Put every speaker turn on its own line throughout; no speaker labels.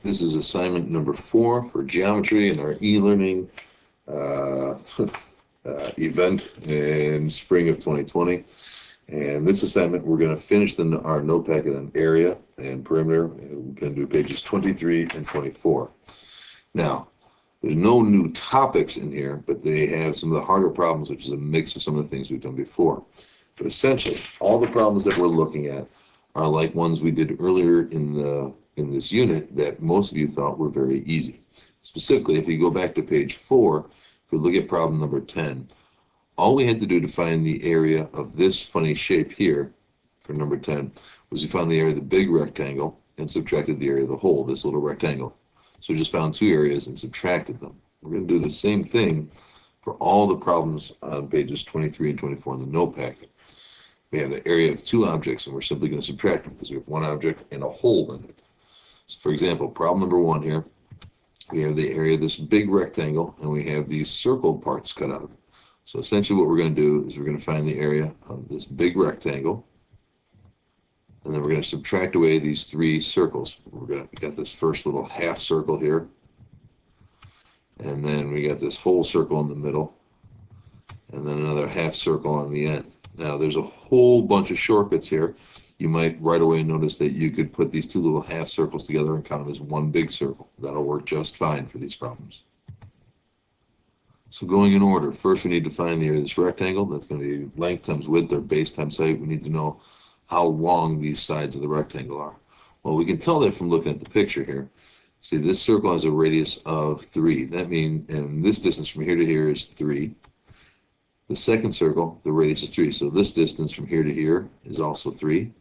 This is assignment number 4 for geometry in our e-learning event in spring of 2020. And this assignment, we're going to finish our note packet on area and perimeter. We're going to do pages 23 and 24. Now, there's no new topics in here, but they have some of the harder problems, which is a mix of some of the things we've done before. But essentially, all the problems that we're looking at are like ones we did earlier in this unit that most of you thought were very easy. Specifically, if you go back to page 4, if we look at problem number 10, all we had to do to find the area of this funny shape here for number 10 was we found the area of the big rectangle and subtracted the area of the hole, this little rectangle. So we just found two areas and subtracted them. We're going to do the same thing for all the problems on pages 23 and 24 in the note packet. We have the area of two objects, and we're simply going to subtract them because we have one object and a hole in it. So for example, problem number 1 here, we have the area of this big rectangle, and we have these circle parts cut out of it. So essentially what we're going to do is we're going to find the area of this big rectangle, and then we're going to subtract away these 3 circles. We got this first little half circle here, and then we got this whole circle in the middle, and then another half circle on the end. Now there's a whole bunch of shortcuts here. You might right away notice that you could put these 2 little half circles together and count them as one big circle. That'll work just fine for these problems. So going in order, first we need to find the area of this rectangle. That's going to be length times width, or base times height. We need to know how long these sides of the rectangle are. Well, we can tell that from looking at the picture here. See, this circle has a radius of 3. That means, and this distance from here to here is 3. The second circle, the radius is 3. So this distance from here to here is also 3.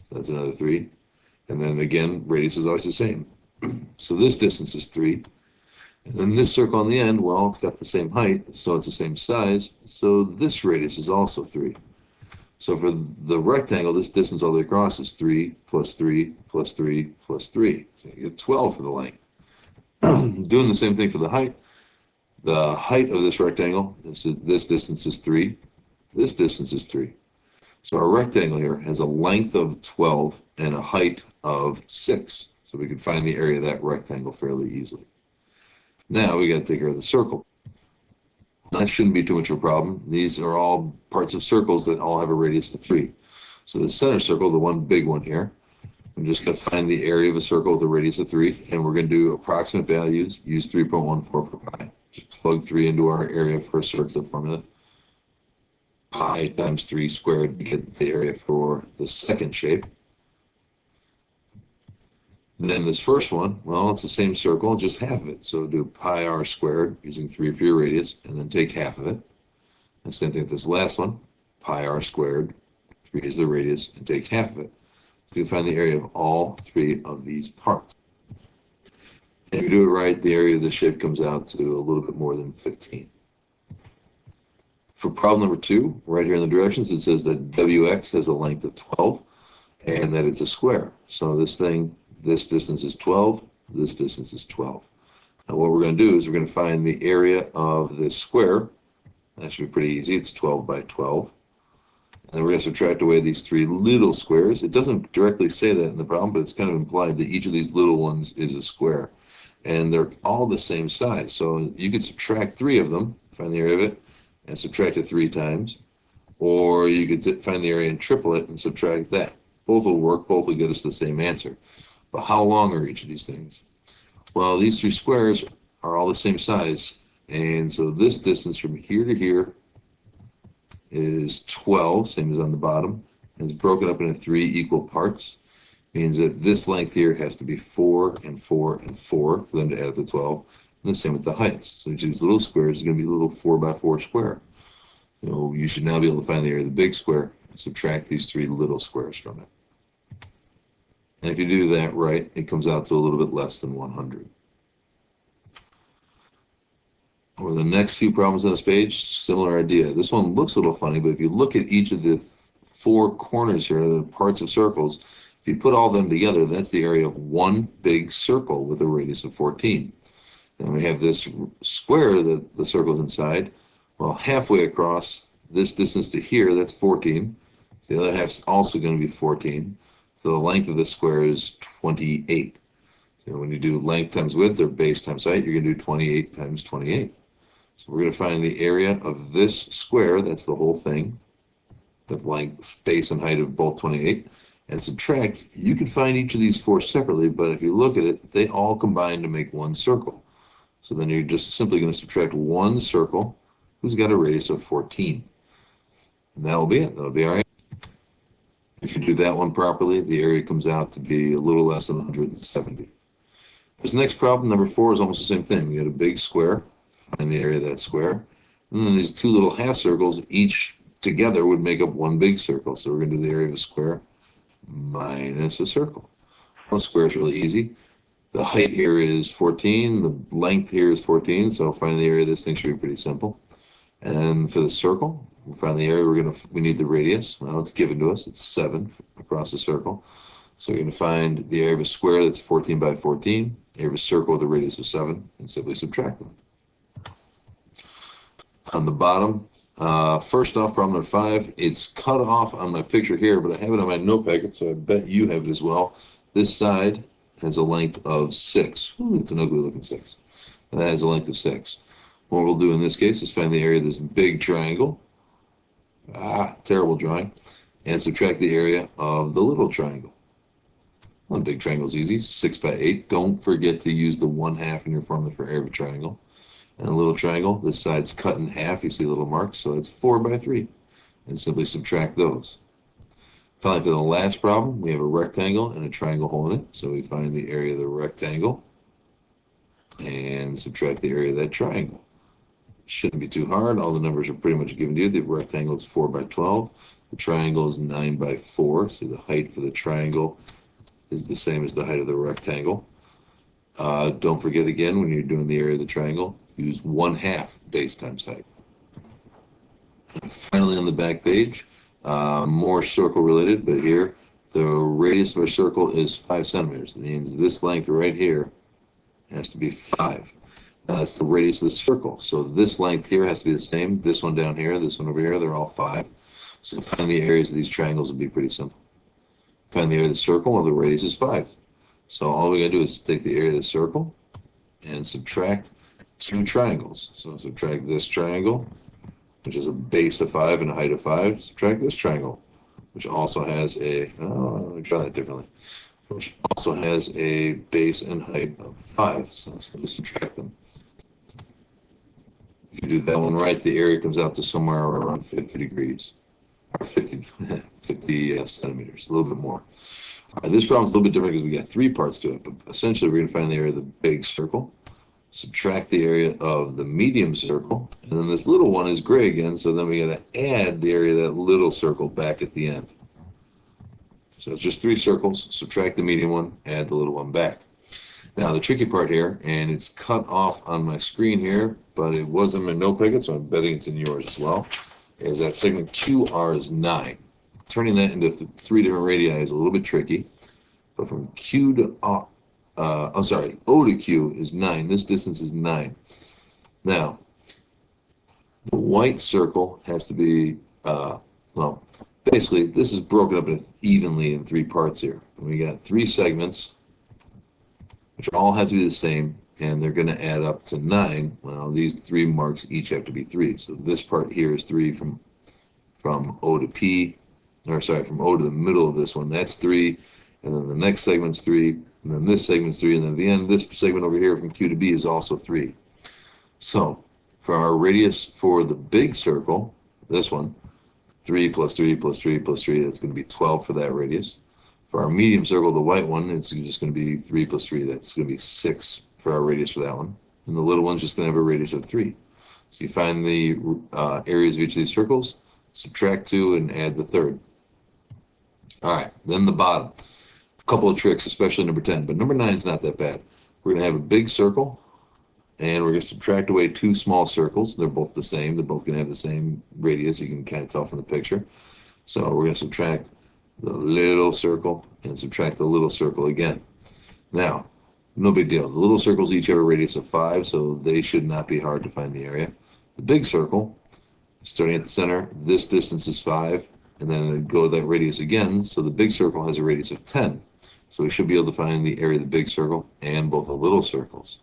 So that's another 3. And then again, radius is always the same. So this distance is 3. And then this circle on the end, well, it's got the same height, so it's the same size. So this radius is also 3. So for the rectangle, this distance all the way across is 3 plus 3 plus 3 plus 3. So you get 12 for the length. Doing the same thing for the height. The height of this rectangle, this distance is 3. This distance is 3. So our rectangle here has a length of 12 and a height of 6. So we can find the area of that rectangle fairly easily. Now we got to take care of the circle. That shouldn't be too much of a problem. These are all parts of circles that all have a radius of 3. So the center circle, the one big one here, I'm just going to find the area of a circle with a radius of 3, and we're going to do approximate values, use 3.14 for pi. Just plug 3 into our area for a circular formula. Pi times 3 squared to get the area for the second shape. And then this first one, well, it's the same circle, just half of it. So do pi r squared using 3 for your radius, and then take half of it. And same thing with this last one, pi r squared, 3 is the radius, and take half of it. So you find the area of all 3 of these parts. If you do it right, the area of the shape comes out to a little bit more than 15. For problem number 2, right here in the directions, it says that WX has a length of 12 and that it's a square. So this distance is 12, this distance is 12. Now what we're going to do is we're going to find the area of this square. That should be pretty easy. It's 12 by 12. And then we're going to subtract away these 3 little squares. It doesn't directly say that in the problem, but it's kind of implied that each of these little ones is a square. And they're all the same size. So you could subtract 3 of them, find the area of it, and subtract it 3 times. Or you could find the area and triple it and subtract that. Both will work. Both will get us the same answer. But how long are each of these things? Well, these 3 squares are all the same size. And so this distance from here to here is 12, same as on the bottom. And it's broken up into 3 equal parts. Means that this length here has to be 4 and 4 and 4 for them to add up to 12. And the same with the heights. So each of these little squares is going to be a little 4 by 4 square. So you should now be able to find the area of the big square and subtract these 3 little squares from it. And if you do that right, it comes out to a little bit less than 100. Over the next few problems on this page, similar idea. This one looks a little funny, but if you look at each of the 4 corners here, the parts of circles, if you put all of them together, that's the area of one big circle with a radius of 14. Then we have this square that the circle's inside. Well, halfway across this distance to here, that's 14. The other half's also going to be 14. So the length of the square is 28. So when you do length times width or base times height, you're going to do 28 times 28. So we're going to find the area of this square, that's the whole thing, the length, base, and height of both 28, and subtract. You can find each of these four separately, but if you look at it, they all combine to make one circle. So then you're just simply going to subtract one circle who's got a radius of 14. And that will be it. That'll be all right. If you do that one properly, the area comes out to be a little less than 170. This next problem, number 4, is almost the same thing. We got a big square, find the area of that square. And then these two little half circles, each together would make up one big circle. So we're going to do the area of a square minus a circle. Well, a square is really easy. The height here is 14, the length here is 14, so finding the area of this thing should be pretty simple. And then for the circle, we'll find the area, we need the radius. Well, it's given to us, it's 7 across the circle. So we're going to find the area of a square that's 14 by 14, area of a circle with a radius of 7, and simply subtract them. On the bottom, first off, problem number 5, it's cut off on my picture here, but I have it on my note packet, so I bet you have it as well. This side has a length of 6. Ooh, it's an ugly looking 6. And that has a length of 6. What we'll do in this case is find the area of this big triangle. Terrible drawing. And subtract the area of the little triangle. Well, big triangle is easy, 6 by 8. Don't forget to use the 1/2 in your formula for area of a triangle. And a little triangle, this side's cut in half. You see the little marks, so that's 4 by 3. And simply subtract those. Finally, for the last problem, we have a rectangle and a triangle hole in it. So we find the area of the rectangle and subtract the area of that triangle. Shouldn't be too hard. All the numbers are pretty much given to you. The rectangle is 4 by 12. The triangle is 9 by 4. So the height for the triangle is the same as the height of the rectangle. Don't forget again, when you're doing the area of the triangle, use 1/2 base times height. And finally, on the back page, more circle related, but here the radius of our circle is 5 centimeters. That means this length right here has to be 5. Now that's the radius of the circle. So this length here has to be the same. This one down here, this one over here, they're all 5. So find the areas of these triangles would be pretty simple. Find the area of the circle, well, the radius is 5. So all we gotta do is take the area of the circle and subtract 2 triangles. So subtract this triangle, which is a base of 5 and a height of 5. Subtract this triangle, which also has a, let me try that differently, which also has a base and height of 5. So we subtract them. If you do that one right, the area comes out to somewhere around 50 degrees, or 50 centimeters, a little bit more. This problem's a little bit different because we got 3 parts to it, but essentially we're going to find the area of the big circle, subtract the area of the medium circle, and then this little one is gray again, so then we got to add the area of that little circle back at the end. So it's just 3 circles, subtract the medium one, add the little one back. Now the tricky part here, and it's cut off on my screen here, but it was in my note packet, so I'm betting it's in yours as well, is that segment QR is 9. Turning that into 3 different radii is a little bit tricky, but from Q to O to Q is 9. This distance is 9. Now, the white circle has to be, well, basically, this is broken up evenly in 3 parts here. And we got 3 segments, which all have to be the same, and they're going to add up to 9. Well, these 3 marks each have to be 3. So this part here is 3 from O to P, or sorry, from O to the middle of this one. That's 3, and then the next segment's 3, and then this segment's 3, and then at the end, this segment over here from Q to B is also 3. So for our radius for the big circle, this one, 3 plus 3 plus 3 plus 3, that's going to be 12 for that radius. For our medium circle, the white one, it's just going to be 3 plus 3. That's going to be 6 for our radius for that one. And the little one's just going to have a radius of 3. So you find the areas of each of these circles, subtract 2, and add the third. All right, then the bottom. A couple of tricks, especially number 10, but number 9 is not that bad. We're going to have a big circle, and we're going to subtract away 2 small circles. They're both the same. They're both going to have the same radius. You can kind of tell from the picture. So we're going to subtract the little circle and subtract the little circle again. Now, no big deal. The little circles each have a radius of 5, so they should not be hard to find the area. The big circle, starting at the center, this distance is 5, and then go to that radius again, so the big circle has a radius of 10. So we should be able to find the area of the big circle and both the little circles.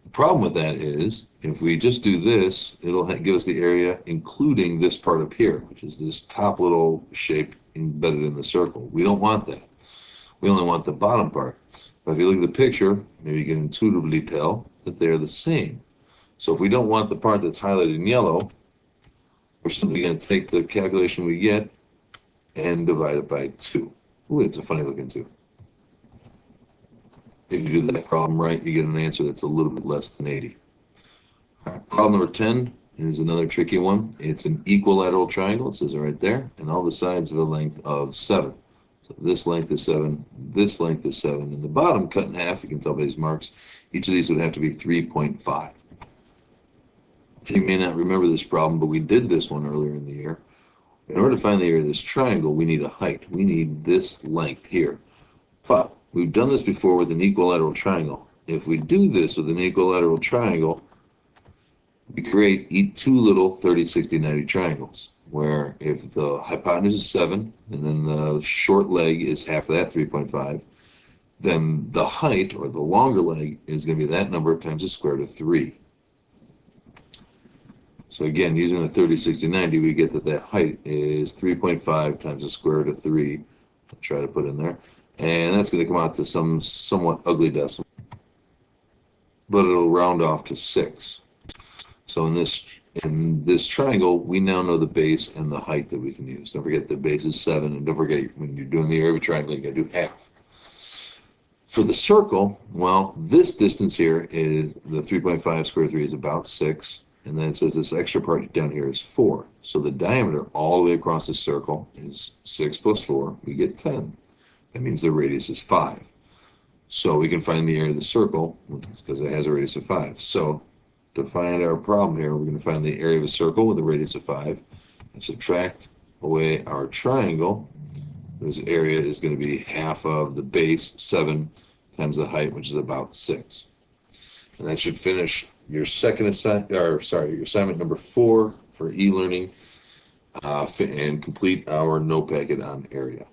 The problem with that is, if we just do this, it'll give us the area including this part up here, which is this top little shape embedded in the circle. We don't want that. We only want the bottom part. But if you look at the picture, maybe you can intuitively tell that they're the same. So if we don't want the part that's highlighted in yellow, we're simply going to take the calculation we get and divide it by 2. Ooh, it's a funny looking 2. If you do that problem right, you get an answer that's a little bit less than 80. All right, problem number 10 is another tricky one. It's an equilateral triangle. It says it right there, and all the sides have a length of 7. So this length is 7, this length is 7, and the bottom cut in half, you can tell by these marks, each of these would have to be 3.5. You may not remember this problem, but we did this one earlier in the year. In order to find the area of this triangle, we need a height. We need this length here. But we've done this before with an equilateral triangle. If we do this with an equilateral triangle, we create 2 little 30, 60, 90 triangles, where if the hypotenuse is 7, and then the short leg is half of that, 3.5, then the height, or the longer leg, is going to be that number times the square root of 3. So again, using the 30, 60, 90, we get that that height is 3.5 times the square root of 3. I'll try to put in there. And that's going to come out to some somewhat ugly decimal. But it'll round off to 6. So in this triangle, we now know the base and the height that we can use. Don't forget the base is 7, and don't forget when you're doing the area of a triangle, you got to do half. For the circle, well, this distance here is the 3.5 square root of 3 is about 6. And then it says this extra part down here is 4. So the diameter all the way across the circle is 6 plus 4. We get 10. That means the radius is 5. So we can find the area of the circle because it has a radius of 5. So to find our problem here, we're going to find the area of a circle with a radius of 5 and subtract away our triangle. This area is going to be half of the base, 7, times the height, which is about 6. And that should finish your your assignment number 4 for e-learning and complete our note packet on area.